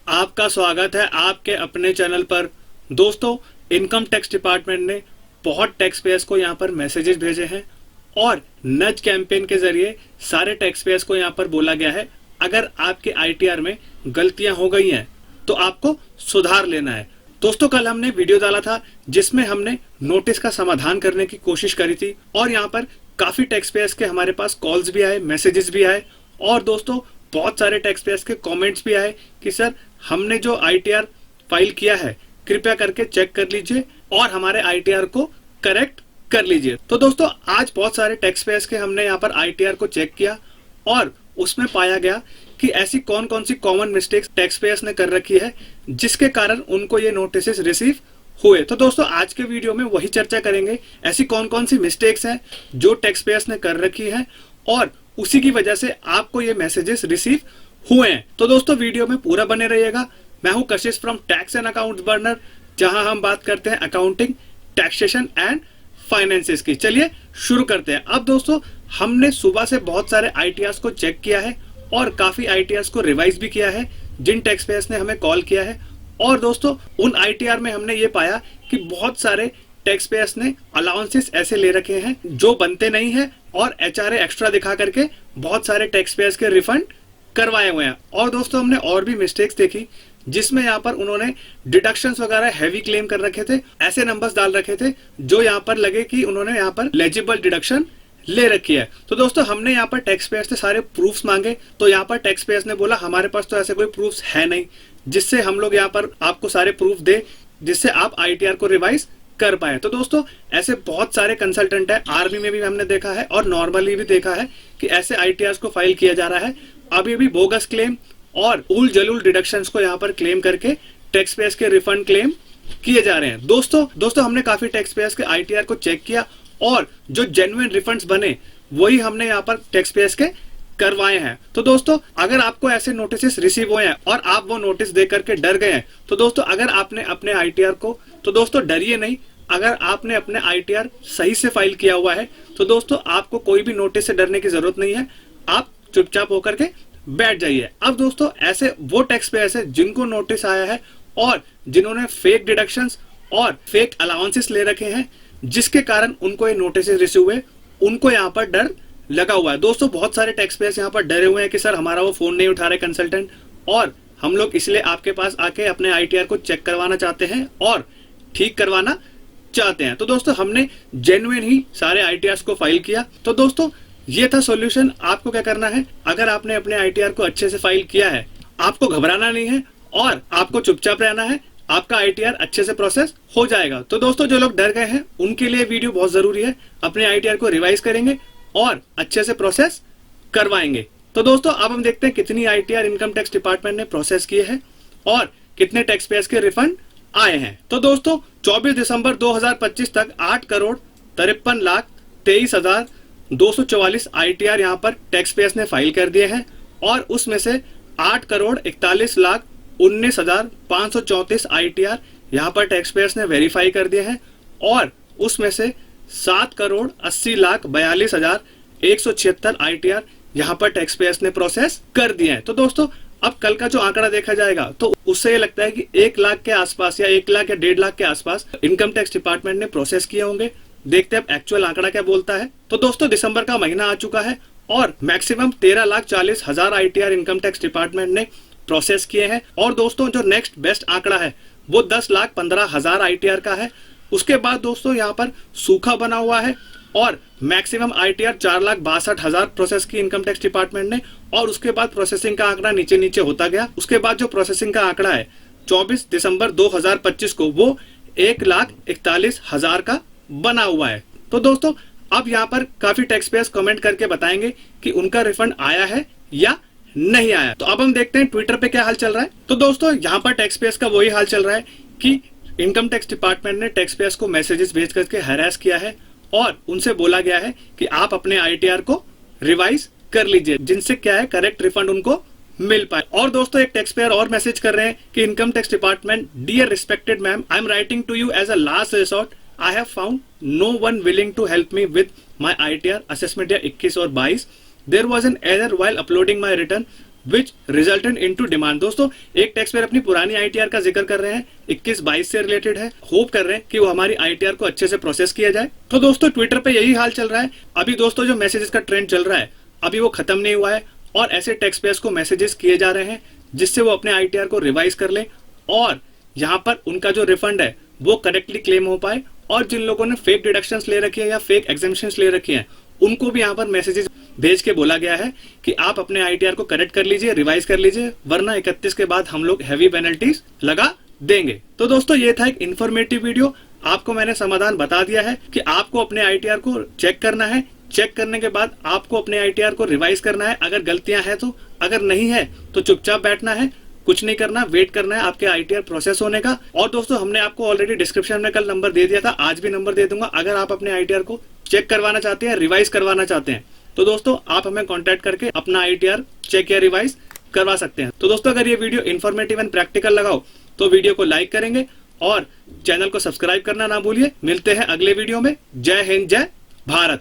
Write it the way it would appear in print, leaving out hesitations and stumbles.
आपका स्वागत है आपके अपने चैनल पर। दोस्तों, इनकम टैक्स डिपार्टमेंट ने बहुत टैक्स पेयर्स को यहाँ पर मैसेजेस भेजे हैं और नज कैंपेन के जरिए सारे टैक्स पेयर्स को यहाँ पर बोला गया है, अगर आपके आईटीआर में गलतियां हो गई हैं तो आपको सुधार लेना है। दोस्तों, कल हमने वीडियो डाला था जिसमें हमने नोटिस का समाधान करने की कोशिश करी थी और यहाँ पर काफी टैक्स पेयर्स के हमारे पास कॉल्स भी आए, मैसेजेस भी आए और दोस्तों बहुत सारे टैक्स पेयर्स के कमेंट्स भी आए कि सर हमने जो आईटीआर फाइल किया है कृपया करके चेक कर लीजिए और हमारे आईटीआर को करेक्ट कर लीजिए। तो दोस्तों, आज बहुत सारे टैक्स पेयर्स के हमने यहाँ पर आईटीआर को चेक किया और उसमें पाया गया कि ऐसी कौन कौन सी कॉमन मिस्टेक्स टैक्स पेयर्स ने कर रखी है जिसके कारण उनको ये नोटिस रिसीव हुए। तो दोस्तों, आज के वीडियो में वही चर्चा करेंगे, ऐसी कौन कौन सी मिस्टेक्स हैं जो टैक्स पेयर्स ने कर रखी है और उसी की वजह से आपको ये मैसेजेस रिसीव हुए हैं। तो दोस्तों, वीडियो में पूरा बने रहिएगा। मैं हूं कशिश from tax and accounts burner, जहां हम बात करते हैं अकाउंटिंग, टैक्सेशन एंड फाइनेंसेस की। चलिए शुरू करते हैं। अब दोस्तों, हमने सुबह से बहुत सारे आईटीआर्स को चेक किया है और काफी आईटीआर्स को रिवाइज भी किया है जिन टैक्स पेयर्स ने हमें कॉल किया है। और दोस्तों, उन आईटीआर में हमने ये पाया कि बहुत सारे टैक्स पेयर्स ने अलाउंसेस ऐसे ले रखे हैं जो बनते नहीं है और एचआरए एक्स्ट्रा दिखा करके बहुत सारे टैक्स पेयर्स के रिफंड करवाए हुए हैं। और दोस्तों, हमने और भी मिस्टेक्स देखी जिसमें यहाँ पर उन्होंने डिडक्शंस वगैरह हैवी क्लेम कर रखे थे, ऐसे नंबर्स डाल रखे थे जो यहाँ पर लगे कि उन्होंने यहाँ पर लेजिबल डिडक्शन ले रखी है। तो दोस्तों, हमने यहाँ पर टैक्स पेयर्स से सारे प्रूफ्स मांगे तो यहाँ पर टैक्स पेयर्स ने बोला हमारे पास तो ऐसे कोई प्रूफ्स है नहीं जिससे हम लोग यहाँ पर आपको सारे प्रूफ दे जिससे आप आईटीआर को रिवाइज कर पाए। तो दोस्तों, ऐसे बहुत सारे कंसल्टेंट है, आर्मी में भी हमने देखा है और नॉर्मली भी देखा है कि ऐसे आईटीआर को फाइल किया जा रहा है। अभी भी बोगस क्लेम और उल जलूल डिडक्शंस को यहाँ पर क्लेम करके टैक्स पेयर्स के रिफंड क्लेम किए जा रहे हैं। दोस्तों हमने काफी टैक्स पेयर्स के आईटीआर को चेक किया और जो जेन्युइन रिफंड्स बने वही हमने यहाँ पर टैक्स पेयर्स के करवाए हैं। तो दोस्तों, अगर आपको ऐसे नोटिस रिसीव हुए हैं और आप वो नोटिस दे करके डर गए हैं तो दोस्तों, अगर आपने अपने आईटीआर को, तो दोस्तों डरिए नहीं। अगर आपने अपने आईटीआर सही से फाइल किया हुआ है तो दोस्तों आपको कोई भी नोटिस से डरने की जरूरत नहीं है, आप चुपचाप होकर के बैठ जाइए। अब दोस्तों, ऐसे वो टैक्स पेयर्स है जिनको नोटिस आया है और जिन्होंने फेक डिडक्शंस और फेक अलाउंसेस ले रखे हैं जिसके कारण उनको ये नोटिस रिसीव हुए, उनको यहाँ पर डर लगा हुआ है। दोस्तों, बहुत सारे टैक्स पेयर्स यहाँ पर डरे हुए हैं कि सर हमारा वो फोन नहीं उठा रहे कंसल्टेंट और हम लोग इसलिए आपके पास आके अपने आईटीआर को चेक करवाना चाहते हैं और ठीक करवाना चाहते हैं। तो दोस्तों, हमने जेन्युइन ही सारे आईटीआर को फाइल किया। तो दोस्तों, ये था सॉल्यूशन। आपको क्या करना है, अगर आपने अपने आईटीआर को अच्छे से फाइल किया है, आपको घबराना नहीं है और आपको चुपचाप रहना है, आपका आईटीआर अच्छे से प्रोसेस हो जाएगा। तो दोस्तों, जो लोग डर गए हैं उनके लिए वीडियो बहुत जरूरी है। अपने आईटीआर को रिवाइज करेंगे और अच्छे से प्रोसेस करवाएंगे। तो दोस्तों, अब हम देखते हैं कितनी आईटीआर इनकम टैक्स डिपार्टमेंट ने प्रोसेस किए हैं और कितने टैक्स पेयर्स के रिफंड आए हैं। तो दोस्तों, 24 दिसंबर 2025 तक 8,53,23,244 आईटीआर यहाँ पर टैक्स पेयर्स ने फाइल कर दिए हैं और उसमें से 8,41,19,534 आईटीआर यहाँ पर टैक्स पेयर्स ने वेरीफाई कर दिए हैं और उसमें से 7,80,42,176 आईटीआर यहाँ पर टैक्स पेयर्स ने प्रोसेस कर दिए हैं। तो दोस्तों, अब कल का जो आंकड़ा देखा जाएगा तो उससे ये लगता है कि 1 लाख के आसपास या 1 लाख या 1.5 लाख के आसपास इनकम टैक्स डिपार्टमेंट ने प्रोसेस किए होंगे। देखते हैं अब एक्चुअल आंकड़ा क्या बोलता है। तो दोस्तों, दिसंबर का महीना आ चुका है और maximum 13,40,000 ITR income tax department ने प्रोसेस किए हैं। और दोस्तों, जो नेक्स्ट बेस्ट आंकड़ा है वो 10,15,000 आईटीआर का है। उसके बाद दोस्तों, यहाँ पर सूखा बना हुआ है और मैक्सिमम आईटीआर 4,62,000 प्रोसेस की इनकम टैक्स डिपार्टमेंट ने और उसके बाद प्रोसेसिंग का आंकड़ा नीचे नीचे होता गया। उसके बाद जो प्रोसेसिंग का आंकड़ा है 24 दिसंबर 2025 को वो 1,41,000 का बना हुआ है। तो दोस्तों, अब यहाँ पर काफी टैक्स पेयर्स कमेंट करके बताएंगे कि उनका रिफंड आया है या नहीं आया। तो अब हम देखते हैं ट्विटर पे क्या हाल चल रहा है। तो दोस्तों, यहाँ पर टैक्स पेयर्स का वही हाल चल रहा है कि इनकम टैक्स डिपार्टमेंट ने टैक्स पेयर्स को मैसेजेस भेज करके हैरेस किया है और उनसे बोला गया है कि आप अपने आईटीआर को रिवाइज कर लीजिए जिनसे क्या है करेक्ट रिफंड उनको मिल पाए। और दोस्तों, एक टैक्स पेयर और मैसेज कर रहे हैं कि income tax department, dear respected ma'am, I am writing to you as a last resort. I have found no one willing to help me with my ITR assessment year 21 और 22। There was an error while uploading my return which resulted into demand। दोस्तों एक tax payer अपनी पुरानी ITR का जिक्र कर रहे हैं, 21-22 से रिलेटेड है, होप कर रहे हैं कि वो हमारी आईटीआर को अच्छे से प्रोसेस किया जाए। तो दोस्तों ट्विटर पे यही हाल चल रहा है। अभी दोस्तों जो मैसेजेस का ट्रेंड चल रहा है अभी वो खत्म नहीं हुआ है और ऐसे टैक्स पेयर्स को मैसेजेस किए जा रहे हैं जिससे वो अपने आईटीआर को रिवाइज कर लें और यहाँ पर उनका जो रिफंड है वो करेक्टली क्लेम हो पाए। और जिन लोगों ने फेक डिडक्शंस ले रखी है या फेक एग्जेम्पशंस ले रखी हैं उनको भी यहाँ पर मैसेजेस भेज के बोला गया है कि आप अपने आईटीआर को करेक्ट कर लीजिए, रिवाइज कर लीजिए, वरना 31 के बाद हम लोग हैवी पेनल्टीज लगा देंगे। तो दोस्तों ये था एक इन्फॉर्मेटिव वीडियो। आपको मैंने समाधान बता दिया है कि आपको अपने आईटीआर को चेक करना है, चेक करने के बाद आपको अपने आईटीआर को रिवाइज करना है अगर गलतियां हैं तो, अगर नहीं है तो चुपचाप बैठना है, कुछ नहीं करना, वेट करना है आपके आईटीआर प्रोसेस होने का। और दोस्तों हमने आपको ऑलरेडी डिस्क्रिप्शन में कल नंबर दे दिया था, आज भी नंबर दे दूंगा। अगर आप अपने आईटीआर को चेक करवाना चाहते हैं, रिवाइज करवाना चाहते हैं तो दोस्तों आप हमें कांटेक्ट करके अपना आईटीआर चेक या रिवाइज करवा सकते हैं। तो दोस्तों अगर ये वीडियो इन्फॉर्मेटिव एंड प्रैक्टिकल लगा हो तो वीडियो को लाइक करेंगे और चैनल को सब्सक्राइब करना ना भूलिए। मिलते हैं अगले वीडियो में। जय हिंद, जय भारत।